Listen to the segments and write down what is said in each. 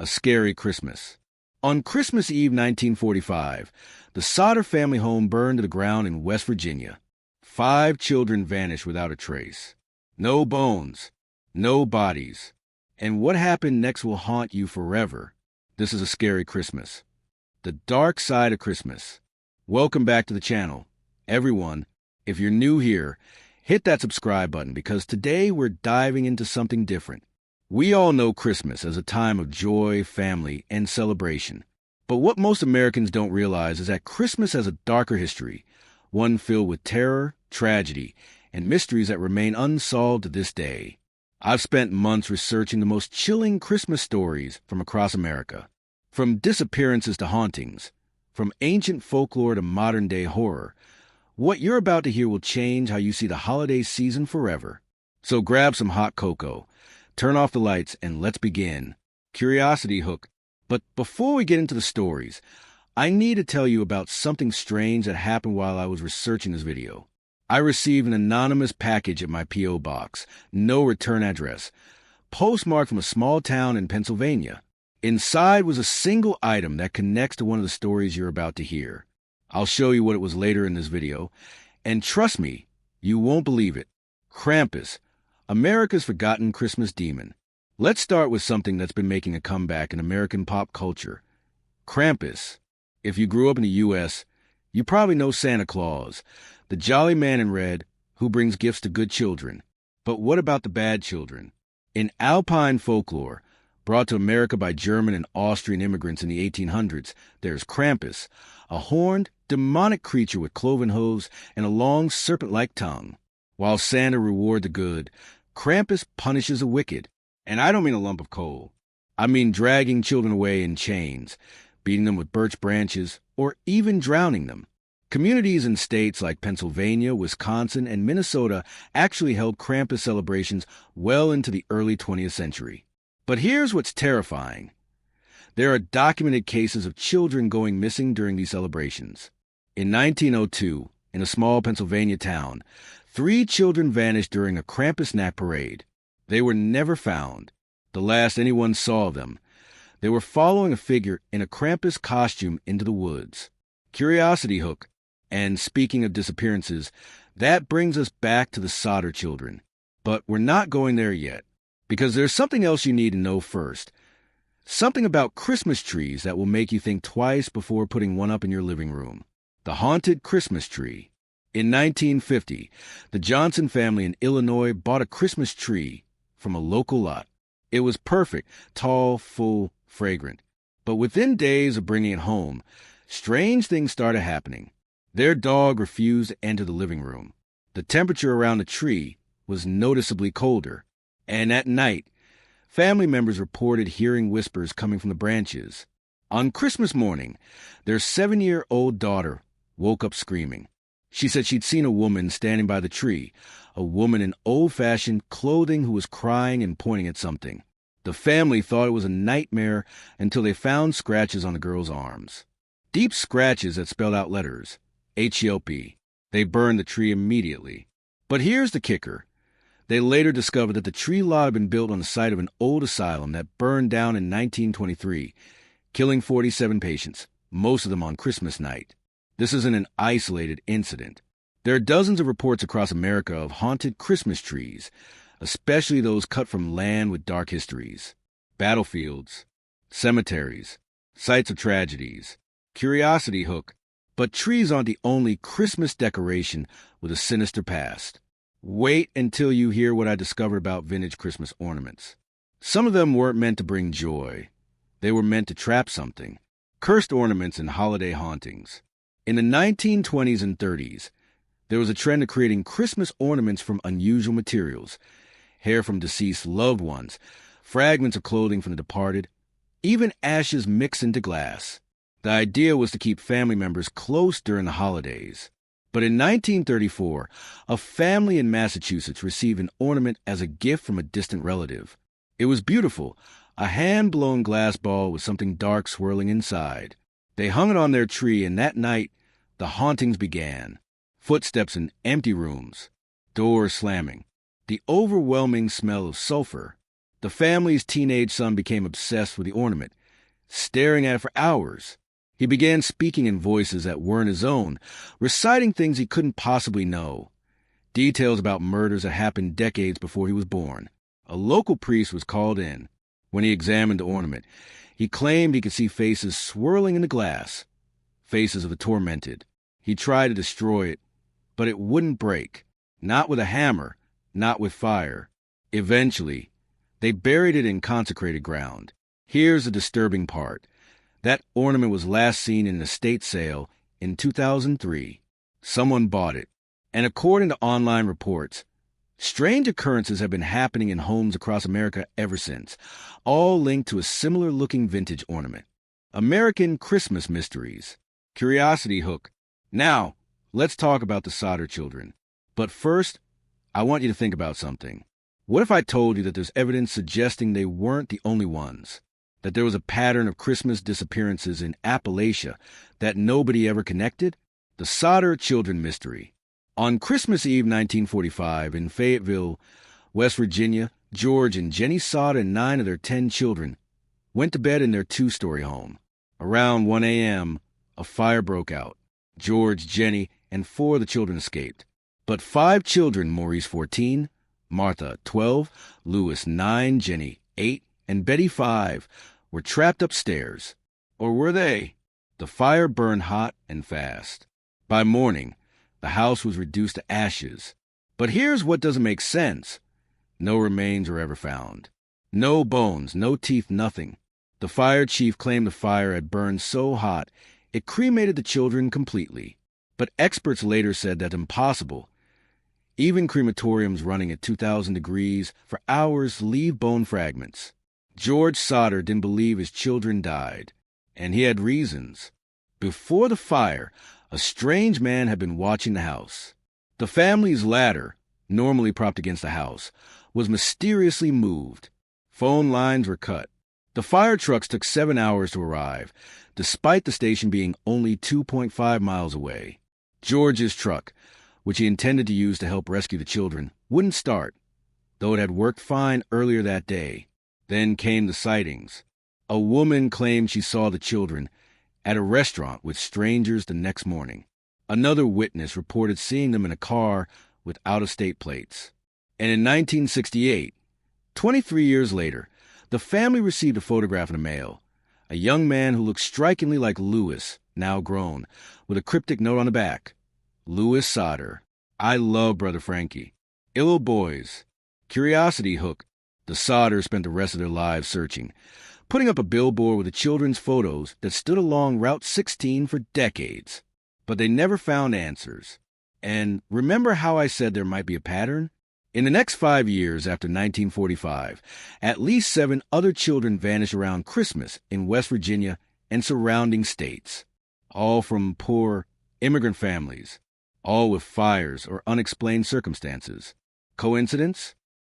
A Scary Christmas. On Christmas Eve 1945, the Sodder family home burned to the ground in West Virginia. 5 children vanished without a trace. No bones, no bodies. And what happened next will haunt you forever. This is A Scary Christmas. The dark side of Christmas. Welcome back to the channel. Everyone, if you're new here, hit that subscribe button because today we're diving into something different. We all know Christmas as a time of joy, family, and celebration. But what most Americans don't realize is that Christmas has a darker history, one filled with terror, tragedy, and mysteries that remain unsolved to this day. I've spent months researching the most chilling Christmas stories from across America. From disappearances to hauntings, from ancient folklore to modern-day horror, what you're about to hear will change how you see the holiday season forever. So grab some hot cocoa, turn off the lights, and let's begin. Curiosity hook. But before we get into the stories, I need to tell you about something strange that happened while I was researching this video. I received an anonymous package at my P.O. box, no return address, postmarked from a small town in Pennsylvania. Inside was a single item that connects to one of the stories you're about to hear. I'll show you what it was later in this video, and trust me, you won't believe it. Krampus, America's forgotten Christmas demon. Let's start with something that's been making a comeback in American pop culture. Krampus. If you grew up in the U.S., you probably know Santa Claus, the jolly man in red who brings gifts to good children. But what about the bad children? In Alpine folklore, brought to America by German and Austrian immigrants in the 1800s, there's Krampus, a horned, demonic creature with cloven hooves and a long serpent-like tongue. While Santa rewards the good, Krampus punishes the wicked. And I don't mean a lump of coal. I mean dragging children away in chains, beating them with birch branches, or even drowning them. Communities in states like Pennsylvania, Wisconsin, and Minnesota actually held Krampus celebrations well into the early 20th century. But here's what's terrifying. There are documented cases of children going missing during these celebrations. In 1902, in a small Pennsylvania town, 3 children vanished during a Krampusnacht parade. They were never found. The last anyone saw of them, they were following a figure in a Krampus costume into the woods. Curiosity hook. And speaking of disappearances, that brings us back to the Sodder children. But we're not going there yet, because there's something else you need to know first. Something about Christmas trees that will make you think twice before putting one up in your living room. The haunted Christmas tree. In 1950, the Johnson family in Illinois bought a Christmas tree from a local lot. It was perfect, tall, full, fragrant. But within days of bringing it home, strange things started happening. Their dog refused to enter the living room. The temperature around the tree was noticeably colder. And at night, family members reported hearing whispers coming from the branches. On Christmas morning, their 7-year-old daughter woke up screaming. She said she'd seen a woman standing by the tree, a woman in old-fashioned clothing who was crying and pointing at something. The family thought it was a nightmare until they found scratches on the girl's arms. Deep scratches that spelled out letters, H-E-L-P. They burned the tree immediately. But here's the kicker. They later discovered that the tree lot had been built on the site of an old asylum that burned down in 1923, killing 47 patients, most of them on Christmas night. This isn't an isolated incident. There are dozens of reports across America of haunted Christmas trees, especially those cut from land with dark histories. Battlefields, cemeteries, sites of tragedies. Curiosity hook. But trees aren't the only Christmas decoration with a sinister past. Wait until you hear what I discovered about vintage Christmas ornaments. Some of them weren't meant to bring joy. They were meant to trap something. Cursed ornaments and holiday hauntings. In the 1920s and 30s, there was a trend of creating Christmas ornaments from unusual materials. Hair from deceased loved ones, fragments of clothing from the departed, even ashes mixed into glass. The idea was to keep family members close during the holidays. But in 1934, a family in Massachusetts received an ornament as a gift from a distant relative. It was beautiful, a hand-blown glass ball with something dark swirling inside. They hung it on their tree, and that night, the hauntings began. Footsteps in empty rooms, doors slamming, the overwhelming smell of sulfur. The family's teenage son became obsessed with the ornament, staring at it for hours. He began speaking in voices that weren't his own, reciting things he couldn't possibly know. Details about murders that happened decades before he was born. A local priest was called in. When he examined the ornament, he claimed he could see faces swirling in the glass, faces of the tormented. He tried to destroy it, but it wouldn't break. Not with a hammer, not with fire. Eventually, they buried it in consecrated ground. Here's the disturbing part. That ornament was last seen in an estate sale in 2003. Someone bought it. And according to online reports, strange occurrences have been happening in homes across America ever since, all linked to a similar-looking vintage ornament. American Christmas mysteries. Curiosity hook. Now, let's talk about the Sodder children. But first, I want you to think about something. What if I told you that there's evidence suggesting they weren't the only ones? That there was a pattern of Christmas disappearances in Appalachia that nobody ever connected? The Sodder children mystery. On Christmas Eve 1945 in Fayetteville, West Virginia, George and Jenny Sodder and 9 of their 10 children went to bed in their 2-story home. Around 1 a.m., a fire broke out. George, Jenny, and 4 of the children escaped. But 5 children, Maurice 14, Martha 12, Louis 9, Jenny 8, and Betty 5, were trapped upstairs. Or were they? The fire burned hot and fast. By morning, the house was reduced to ashes. But here's what doesn't make sense. No remains were ever found. No bones, no teeth, nothing. The fire chief claimed the fire had burned so hot it cremated the children completely. But experts later said that's impossible. Even crematoriums running at 2,000 degrees for hours leave bone fragments. George Sodder didn't believe his children died, and he had reasons. Before the fire, a strange man had been watching the house. The family's ladder, normally propped against the house, was mysteriously moved. Phone lines were cut. The fire trucks took 7 hours to arrive, despite the station being only 2.5 miles away. George's truck, which he intended to use to help rescue the children, wouldn't start, though it had worked fine earlier that day. Then came the sightings. A woman claimed she saw the children at a restaurant with strangers the next morning. Another witness reported seeing them in a car with out-of-state plates. And in 1968, 23 years later, the family received a photograph in the mail. A young man who looked strikingly like Louis, now grown, with a cryptic note on the back. Louis Sodder. I love Brother Frankie. Illo Boys. Curiosity hook. The Sodders spent the rest of their lives searching, putting up a billboard with the children's photos that stood along Route 16 for decades. But they never found answers. And remember how I said there might be a pattern? In the next 5 years after 1945, at least 7 other children vanished around Christmas in West Virginia and surrounding states. All from poor immigrant families, all with fires or unexplained circumstances. Coincidence?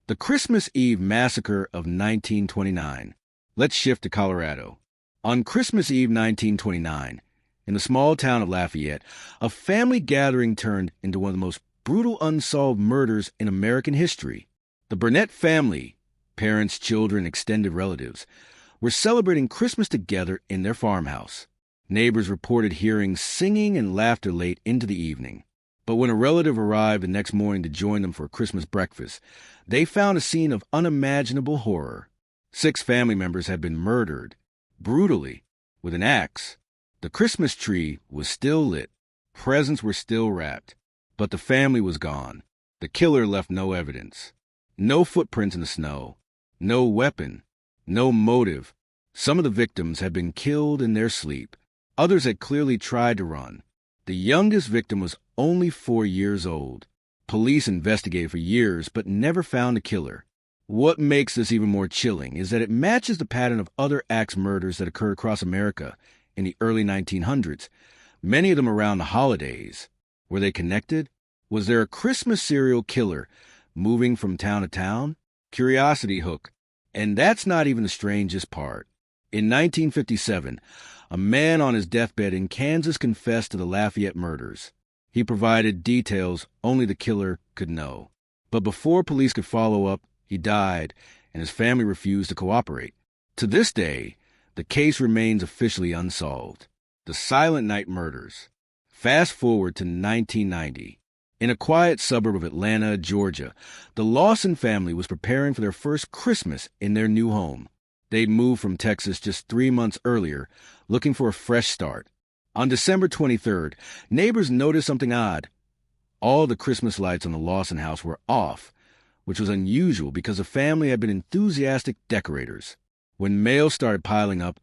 The Christmas Eve massacre of 1929. Let's shift to Colorado. On Christmas Eve 1929, in the small town of Lafayette, a family gathering turned into one of the most brutal unsolved murders in American history. The Burnett family, parents, children, extended relatives, were celebrating Christmas together in their farmhouse. Neighbors reported hearing singing and laughter late into the evening. But when a relative arrived the next morning to join them for a Christmas breakfast, they found a scene of unimaginable horror. 6 family members had been murdered, brutally, with an axe. The Christmas tree was still lit. Presents were still wrapped. But the family was gone. The killer left no evidence. No footprints in the snow. No weapon. No motive. Some of the victims had been killed in their sleep. Others had clearly tried to run. The youngest victim was only 4 years old. Police investigated for years but never found the killer. What makes this even more chilling is that it matches the pattern of other axe murders that occurred across America in the early 1900s, many of them around the holidays. Were they connected? Was there a Christmas serial killer moving from town to town? Curiosity hook. And that's not even the strangest part. In 1957, a man on his deathbed in Kansas confessed to the Lafayette murders. He provided details only the killer could know. But before police could follow up, he died, and his family refused to cooperate. To this day, the case remains officially unsolved. The Silent Night Murders. Fast forward to 1990. In a quiet suburb of Atlanta, Georgia, the Lawson family was preparing for their first Christmas in their new home. They'd moved from Texas just 3 months earlier, looking for a fresh start. On December 23rd, neighbors noticed something odd. All the Christmas lights on the Lawson house were off, which was unusual because the family had been enthusiastic decorators. When mail started piling up,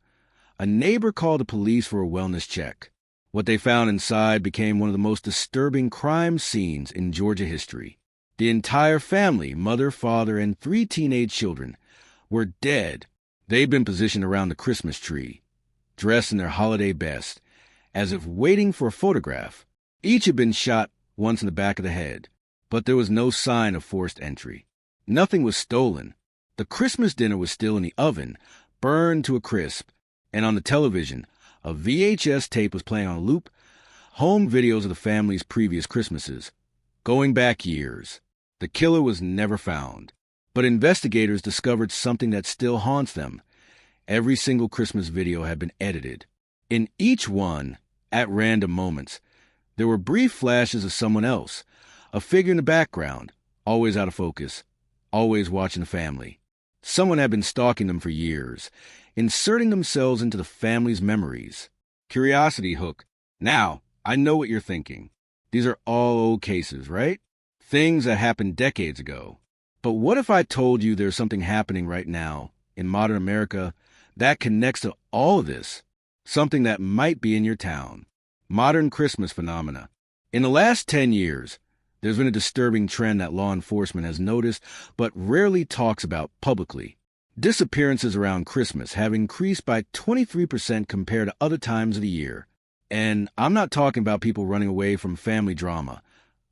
a neighbor called the police for a wellness check. What they found inside became one of the most disturbing crime scenes in Georgia history. The entire family, mother, father, and 3 teenage children, were dead. They'd been positioned around the Christmas tree, dressed in their holiday best, as if waiting for a photograph. Each had been shot once in the back of the head, but there was no sign of forced entry. Nothing was stolen. The Christmas dinner was still in the oven, burned to a crisp, and on the television, a VHS tape was playing on loop, home videos of the family's previous Christmases. Going back years, the killer was never found, but investigators discovered something that still haunts them. Every single Christmas video had been edited. In each one, at random moments, there were brief flashes of someone else, a figure in the background, always out of focus, always watching the family. Someone had been stalking them for years, inserting themselves into the family's memories. Curiosity hook. Now, I know what you're thinking. These are all old cases, right? Things that happened decades ago. But what if I told you there's something happening right now in modern America that connects to all of this? Something that might be in your town. Modern Christmas phenomena. In the last 10 years, there's been a disturbing trend that law enforcement has noticed but rarely talks about publicly. Disappearances around Christmas have increased by 23% compared to other times of the year. And I'm not talking about people running away from family drama.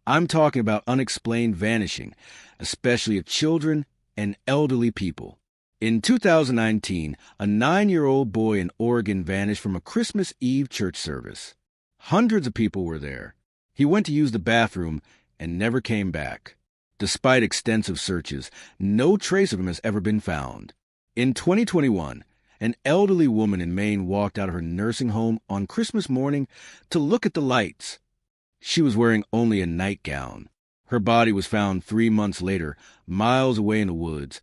I'm talking about unexplained vanishing, especially of children and elderly people. In 2019, a 9-year-old boy in Oregon vanished from a Christmas Eve church service. Hundreds of people were there. He went to use the bathroom and never came back. Despite extensive searches, no trace of him has ever been found. In 2021, an elderly woman in Maine walked out of her nursing home on Christmas morning to look at the lights. She was wearing only a nightgown. Her body was found 3 months later, miles away in the woods,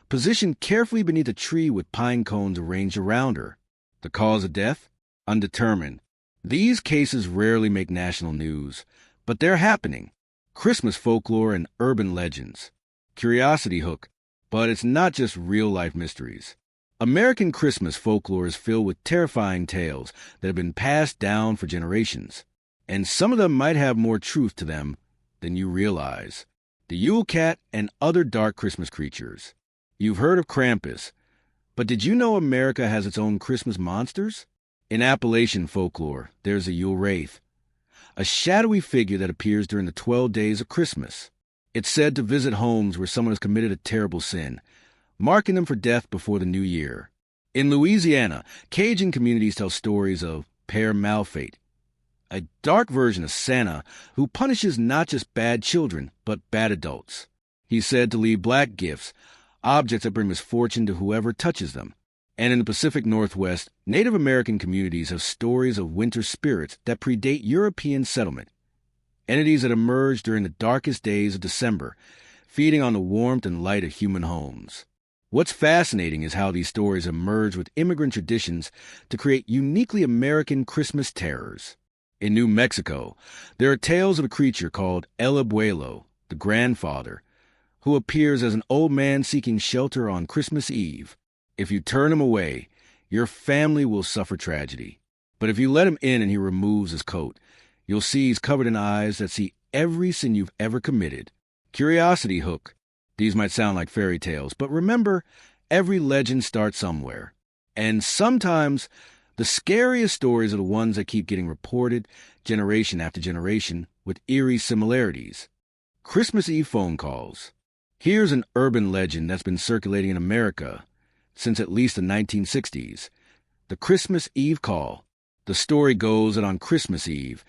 positioned carefully beneath a tree with pine cones arranged around her. The cause of death? Undetermined. These cases rarely make national news, but they're happening. Christmas folklore and urban legends. Curiosity hook, but it's not just real-life mysteries. American Christmas folklore is filled with terrifying tales that have been passed down for generations, and some of them might have more truth to them than you realize. The Yule Cat and other dark Christmas creatures. You've heard of Krampus, but did you know America has its own Christmas monsters? In Appalachian folklore, there's a Yule Wraith, a shadowy figure that appears during the 12 days of Christmas. It's said to visit homes where someone has committed a terrible sin, marking them for death before the new year. In Louisiana, Cajun communities tell stories of Père Malfait, a dark version of Santa who punishes not just bad children, but bad adults. He's said to leave black gifts, objects that bring misfortune to whoever touches them. And in the Pacific Northwest, Native American communities have stories of winter spirits that predate European settlement. Entities that emerge during the darkest days of December, feeding on the warmth and light of human homes. What's fascinating is how these stories emerge with immigrant traditions to create uniquely American Christmas terrors. In New Mexico, there are tales of a creature called El Abuelo, the grandfather, who appears as an old man seeking shelter on Christmas Eve. If you turn him away, your family will suffer tragedy. But if you let him in and he removes his coat, you'll see he's covered in eyes that see every sin you've ever committed. Curiosity hook. These might sound like fairy tales, but remember, every legend starts somewhere. And sometimes, the scariest stories are the ones that keep getting reported generation after generation with eerie similarities. Christmas Eve phone calls. Here's an urban legend that's been circulating in America since at least the 1960s. The Christmas Eve call. The story goes that on Christmas Eve,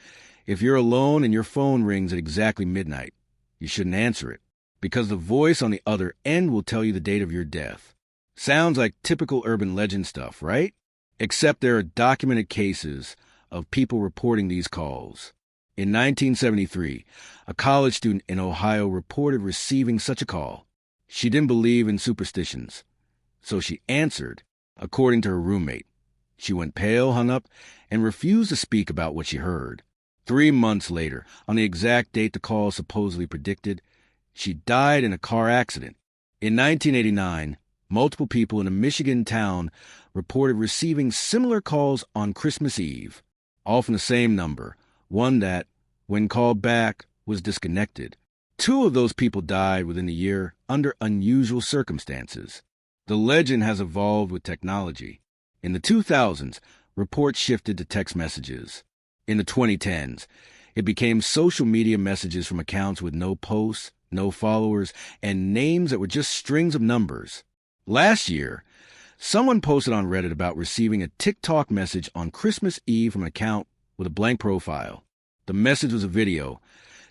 if you're alone and your phone rings at exactly midnight, you shouldn't answer it. because the voice on the other end will tell you the date of your death. Sounds like typical urban legend stuff, right? Except there are documented cases of people reporting these calls. In 1973, a college student in Ohio reported receiving such a call. She didn't believe in superstitions, so she answered, according to her roommate. She went pale, hung up, and refused to speak about what she heard. 3 months later, on the exact date the call supposedly predicted, she died in a car accident. In 1989, multiple people in a Michigan town reported receiving similar calls on Christmas Eve, all from the same number, one that, when called back, was disconnected. 2 of those people died within a year under unusual circumstances. The legend has evolved with technology. In the 2000s, reports shifted to text messages. In the 2010s, it became social media messages from accounts with no posts, no followers, and names that were just strings of numbers. Last year, someone posted on Reddit about receiving a TikTok message on Christmas Eve from an account with a blank profile. The message was a video,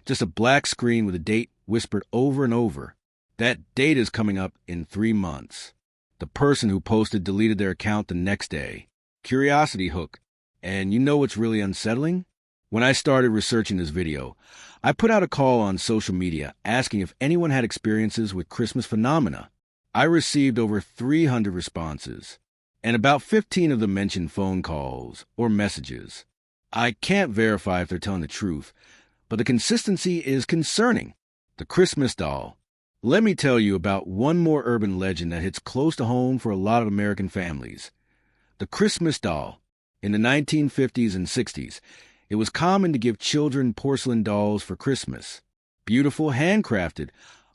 just a black screen with a date whispered over and over. That date is coming up in 3 months. The person who posted deleted their account the next day. Curiosity hook. And you know what's really unsettling? When I started researching this video, I put out a call on social media asking if anyone had experiences with Christmas phenomena. I received over 300 responses, and about 15 of them mentioned phone calls or messages. I can't verify if they're telling the truth, but the consistency is concerning. The Christmas doll. Let me tell you about one more urban legend that hits close to home for a lot of American families. The Christmas doll. In the 1950s and 60s, it was common to give children porcelain dolls for Christmas. Beautiful, handcrafted,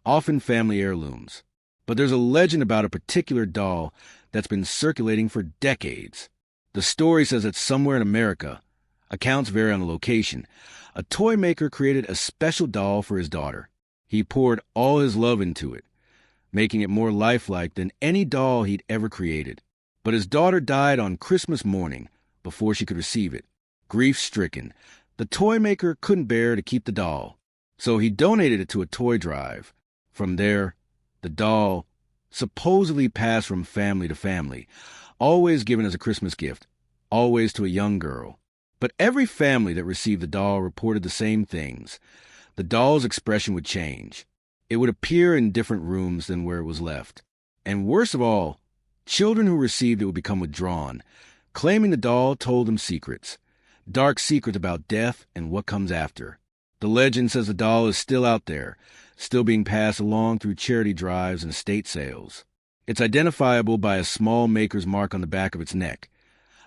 often family heirlooms. But there's a legend about a particular doll that's been circulating for decades. The story says that somewhere in America, accounts vary on the location, a toy maker created a special doll for his daughter. He poured all his love into it, making it more lifelike than any doll he'd ever created. But his daughter died on Christmas morning before she could receive it. Grief-stricken, the toy maker couldn't bear to keep the doll, so he donated it to a toy drive. From there, the doll supposedly passed from family to family, always given as a Christmas gift, always to a young girl. But every family that received the doll reported the same things. The doll's expression would change. It would appear in different rooms than where it was left. And worst of all, children who received it would become withdrawn, claiming the doll told them secrets. Dark secrets about death and what comes after. The legend says the doll is still out there, still being passed along through charity drives and estate sales. It's identifiable by a small maker's mark on the back of its neck,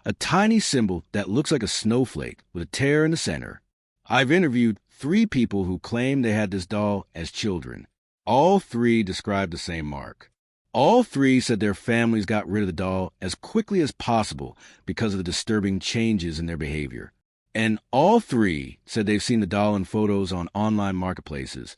a tiny symbol that looks like a snowflake with a tear in the center. I've interviewed 3 people who claim they had this doll as children. All 3 described the same mark. All 3 said their families got rid of the doll as quickly as possible because of the disturbing changes in their behavior. And all 3 said they've seen the doll in photos on online marketplaces,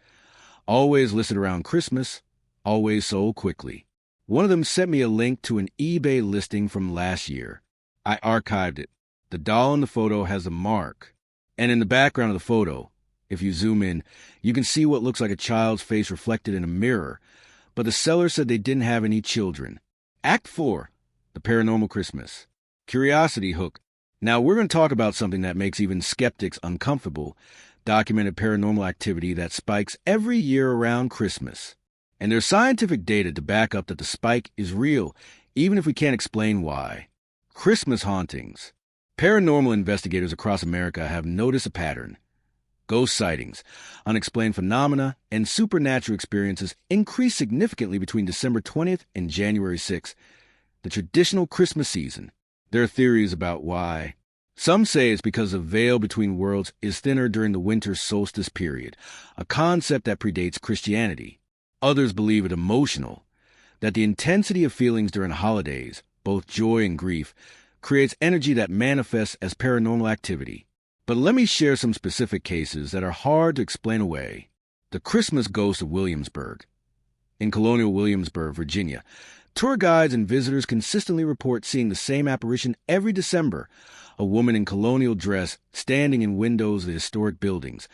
always listed around Christmas, always sold quickly. One of them sent me a link to an eBay listing from last year. I archived it. The doll in the photo has a mark. And in the background of the photo, if you zoom in, you can see what looks like a child's face reflected in a mirror. But the seller said they didn't have any children. Act 4, The Paranormal Christmas. Curiosity hook. Now we're going to talk about something that makes even skeptics uncomfortable, documented paranormal activity that spikes every year around Christmas. And there's scientific data to back up that the spike is real, even if we can't explain why. Christmas hauntings. Paranormal investigators across America have noticed a pattern. Ghost sightings, unexplained phenomena, and supernatural experiences increase significantly between December 20th and January 6th, the traditional Christmas season. There are theories about why. Some say it's because the veil between worlds is thinner during the winter solstice period, a concept that predates Christianity. Others believe it emotional, that the intensity of feelings during holidays, both joy and grief, creates energy that manifests as paranormal activity. But let me share some specific cases that are hard to explain away. The Christmas Ghost of Williamsburg. In colonial Williamsburg, Virginia, tour guides and visitors consistently report seeing the same apparition every December, a woman in colonial dress standing in windows of the historic buildings,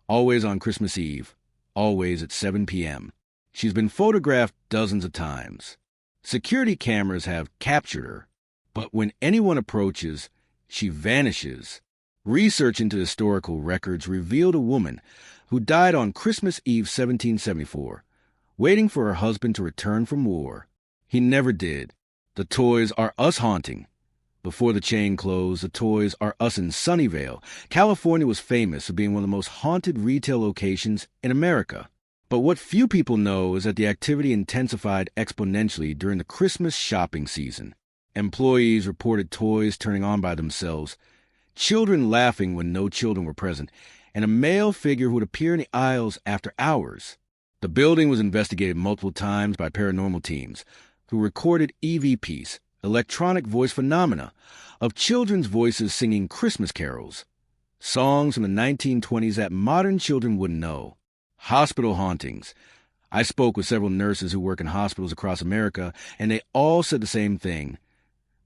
always on Christmas Eve, always at 7 p.m. She's been photographed dozens of times. Security cameras have captured her. But when anyone approaches, she vanishes. Research into historical records revealed a woman who died on Christmas Eve 1774, waiting for her husband to return from war. He never did. The Toys R Us haunting. Before the chain closed, the Toys R Us in Sunnyvale, California was famous for being one of the most haunted retail locations in America. But what few people know is that the activity intensified exponentially during the Christmas shopping season. Employees reported toys turning on by themselves, children laughing when no children were present, and a male figure who would appear in the aisles after hours. The building was investigated multiple times by paranormal teams, who recorded EVPs, electronic voice phenomena, of children's voices singing Christmas carols, songs from the 1920s that modern children wouldn't know. Hospital hauntings. I spoke with several nurses who work in hospitals across America, and they all said the same thing.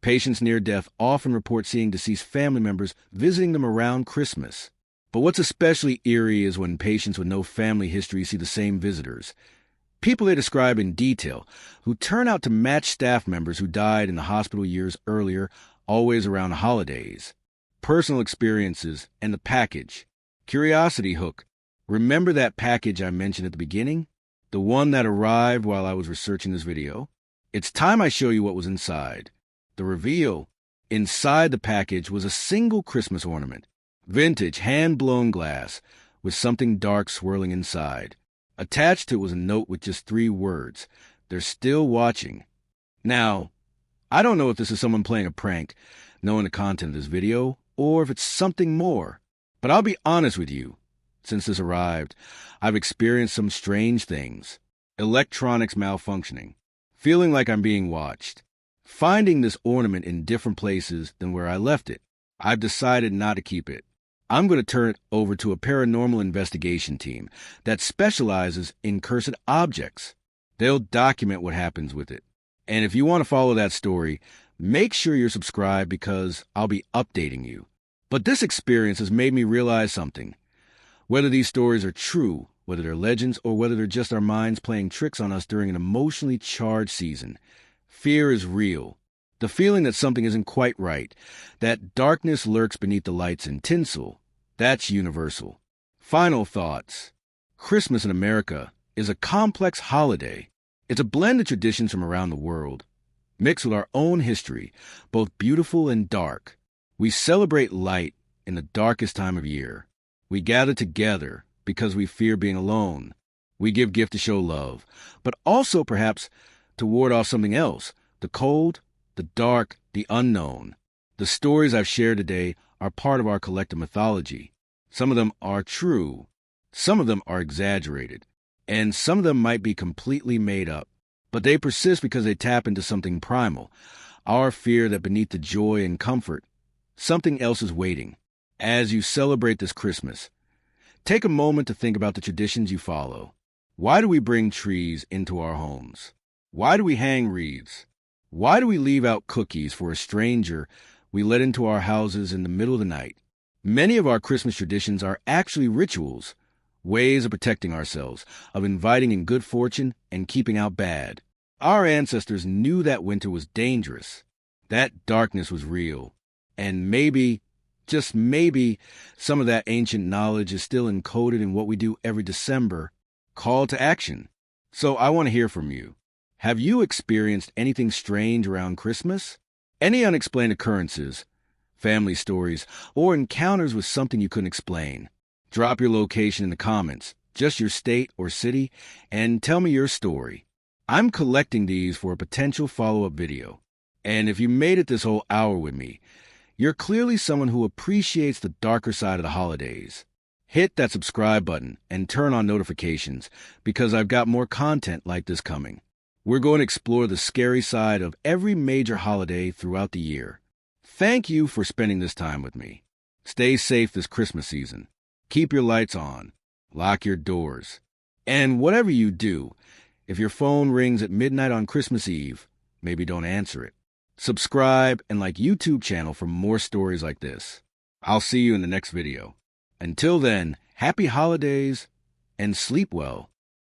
Patients near death often report seeing deceased family members visiting them around Christmas. But what's especially eerie is when patients with no family history see the same visitors. People they describe in detail, who turn out to match staff members who died in the hospital years earlier, always around the holidays. Personal experiences and the package. Curiosity hook. Remember that package I mentioned at the beginning? The one that arrived while I was researching this video? It's time I show you what was inside. The reveal. Inside the package was a single Christmas ornament. Vintage, hand-blown glass, with something dark swirling inside. Attached to it was a note with just 3 words. They're still watching. Now, I don't know if this is someone playing a prank, knowing the content of this video, or if it's something more. But I'll be honest with you. Since this arrived, I've experienced some strange things. Electronics malfunctioning. Feeling like I'm being watched. Finding this ornament in different places than where I left it. I've decided not to keep it. I'm going to turn it over to a paranormal investigation team that specializes in cursed objects. They'll document what happens with it. And if you want to follow that story, make sure you're subscribed because I'll be updating you. But this experience has made me realize something. Whether these stories are true, whether they're legends, or whether they're just our minds playing tricks on us during an emotionally charged season, fear is real. The feeling that something isn't quite right, that darkness lurks beneath the lights and tinsel, that's universal. Final thoughts. Christmas in America is a complex holiday. It's a blend of traditions from around the world, mixed with our own history, both beautiful and dark. We celebrate light in the darkest time of year. We gather together because we fear being alone. We give gifts to show love, but also perhaps to ward off something else, the cold, the dark, the unknown. The stories I've shared today are part of our collective mythology. Some of them are true, some of them are exaggerated, and some of them might be completely made up. But they persist because they tap into something primal, our fear that beneath the joy and comfort, something else is waiting. As you celebrate this Christmas, take a moment to think about the traditions you follow. Why do we bring trees into our homes? Why do we hang wreaths? Why do we leave out cookies for a stranger we let into our houses in the middle of the night? Many of our Christmas traditions are actually rituals, ways of protecting ourselves, of inviting in good fortune and keeping out bad. Our ancestors knew that winter was dangerous, that darkness was real, and maybe, just maybe, some of that ancient knowledge is still encoded in what we do every December, call to action. So I want to hear from you. Have you experienced anything strange around Christmas? Any unexplained occurrences, family stories, or encounters with something you couldn't explain? Drop your location in the comments, just your state or city, and tell me your story. I'm collecting these for a potential follow-up video. And if you made it this whole hour with me, you're clearly someone who appreciates the darker side of the holidays. Hit that subscribe button and turn on notifications because I've got more content like this coming. We're going to explore the scary side of every major holiday throughout the year. Thank you for spending this time with me. Stay safe this Christmas season. Keep your lights on. Lock your doors. And whatever you do, if your phone rings at midnight on Christmas Eve, maybe don't answer it. Subscribe and like YouTube channel for more stories like this. I'll see you in the next video. Until then, happy holidays and sleep well.